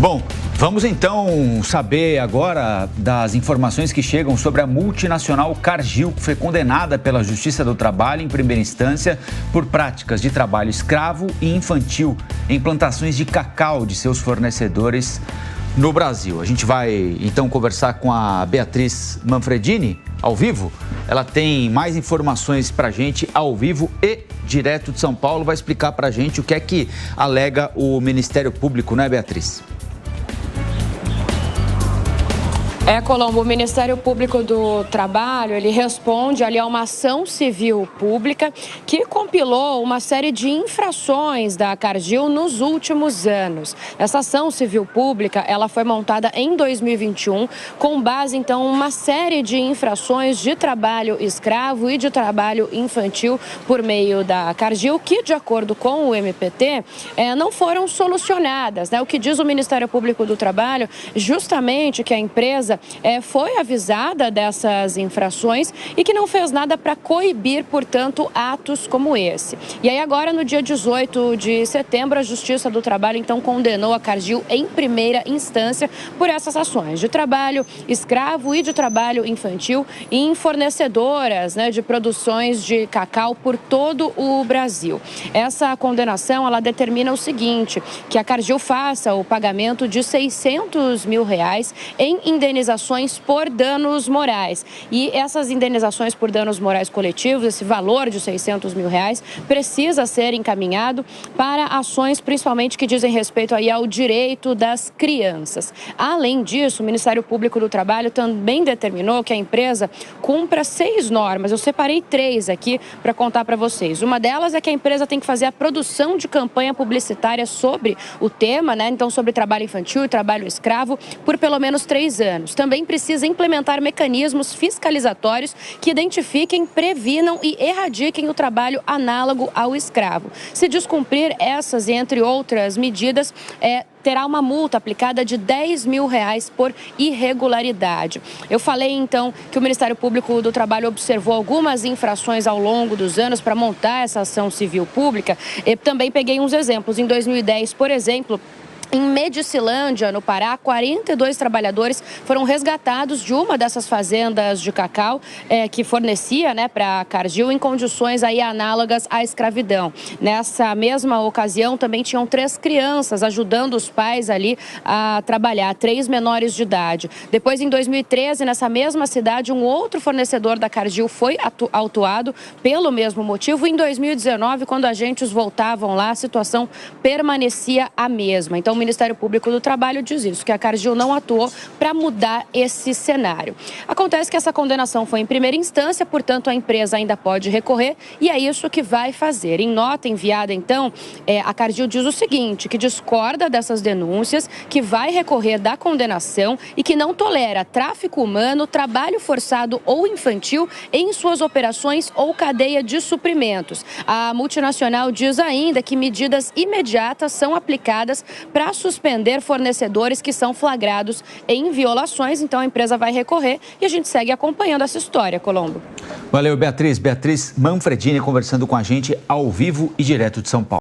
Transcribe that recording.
Bom, vamos então saber agora das informações que chegam sobre a multinacional Cargill, que foi condenada pela Justiça do Trabalho em primeira instância por práticas de trabalho escravo e infantil em plantações de cacau de seus fornecedores no Brasil. A gente vai então conversar com a Beatriz Manfredini, ao vivo. Ela tem mais informações para a gente ao vivo e direto de São Paulo. Vai explicar para a gente o que é que alega o Ministério Público, né, Beatriz? Colombo, o Ministério Público do Trabalho, ele responde ali a uma ação civil pública que compilou uma série de infrações da Cargill nos últimos anos. Essa ação civil pública, ela foi montada em 2021 com base, então, em uma série de infrações de trabalho escravo e de trabalho infantil por meio da Cargill, que, de acordo com o MPT, não foram solucionadas, né? O que diz o Ministério Público do Trabalho, justamente que a empresa foi avisada dessas infrações e que não fez nada para coibir, portanto, atos como esse. E aí agora, no dia 18 de setembro, a Justiça do Trabalho, então, condenou a Cargill em primeira instância por essas ações de trabalho escravo e de trabalho infantil em fornecedoras, né, de produções de cacau por todo o Brasil. Essa condenação, ela determina o seguinte, que a Cargill faça o pagamento de R$600 mil em indenizações por danos morais. E essas indenizações por danos morais coletivos, esse valor de R$600 mil, precisa ser encaminhado para ações, principalmente que dizem respeito aí ao direito das crianças. Além disso, o Ministério Público do Trabalho também determinou que a empresa cumpra 6 normas. Eu separei 3 aqui para contar para vocês. Uma delas é que a empresa tem que fazer a produção de campanha publicitária sobre o tema, né? Então, sobre trabalho infantil e trabalho escravo, por pelo menos 3 anos. Também precisa implementar mecanismos fiscalizatórios que identifiquem, previnam e erradiquem o trabalho análogo ao escravo. Se descumprir essas e entre outras medidas, terá uma multa aplicada de R$10 mil por irregularidade. Eu falei, então, que o Ministério Público do Trabalho observou algumas infrações ao longo dos anos para montar essa ação civil pública. Eu também peguei uns exemplos. Em 2010, por exemplo, em Medicilândia, no Pará, 42 trabalhadores foram resgatados de uma dessas fazendas de cacau que fornecia, né, para a Cargill em condições aí análogas à escravidão. Nessa mesma ocasião, também tinham 3 crianças ajudando os pais ali a trabalhar, 3 menores de idade. Depois, em 2013, nessa mesma cidade, um outro fornecedor da Cargill foi autuado pelo mesmo motivo. Em 2019, quando agentes voltavam lá, a situação permanecia a mesma. Então, o Ministério Público do Trabalho diz isso, que a Cargill não atuou para mudar esse cenário. Acontece que essa condenação foi em primeira instância, portanto, a empresa ainda pode recorrer e é isso que vai fazer. Em nota enviada, então, a Cargill diz o seguinte, que discorda dessas denúncias, que vai recorrer da condenação e que não tolera tráfico humano, trabalho forçado ou infantil em suas operações ou cadeia de suprimentos. A multinacional diz ainda que medidas imediatas são aplicadas para suspender fornecedores que são flagrados em violações. Então, a empresa vai recorrer e a gente segue acompanhando essa história, Colombo. Valeu, Beatriz. Beatriz Manfredini conversando com a gente ao vivo e direto de São Paulo.